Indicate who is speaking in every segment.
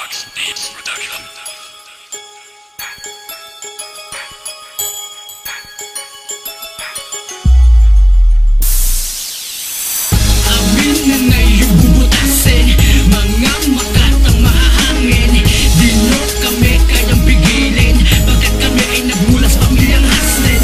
Speaker 1: Max Beats Production.
Speaker 2: Amin na ngayong bubutasin, mga makatang mahahangin. Di nyo kami kayang pigilin, pagkat kami ay nagmula sa pamilyang Haslin.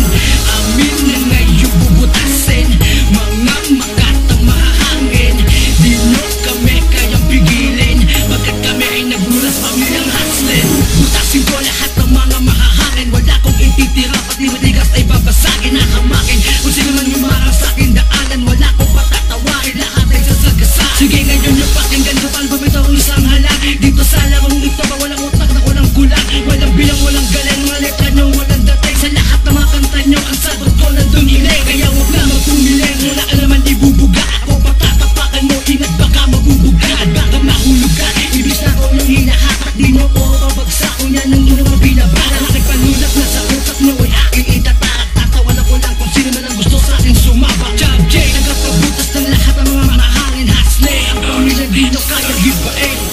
Speaker 2: Amin na ngayong bubutasin, mga makatang mahahangin. Di nyo kami kayang pigilin, pagkat kami ay nagmula sa pamilyang Haslin. Butasin ko lahat ng mga mahahangin, wala kong ititira, pati matigas ay babasagin, nakamakin. Kung sino man yung marang sa'kin daanan, wala kong patatawarin, lahat ay sasagasan. Sige ngayon yung pakinggan ko, palba ito ang isang halang. Dito sa larong ito ba walang utak na walang kulang, walang bilang, walang galing, mga letra nyo walang dating. Sa lahat ng mga kanta nyo, ang sagot ko nandun hiling. Kaya huwag na magpumiling, wala ka naman ibubuga. Ako patatapakan mo, ingat baka mabubuga at baka mahulog ka. Ibig na ko yung hinahatak, di mo ko pabagsak. Kung yan ang inyong mga binabara, nakipalulak na sa utak nyo ay aking itatarak. Tatawanan ko lang kung sino man ang gusto sa akin sumabak. Job J, nagapabutas ng lahat ng mga mahangin Haslin. Ang pamilya di nyo kayang gibain.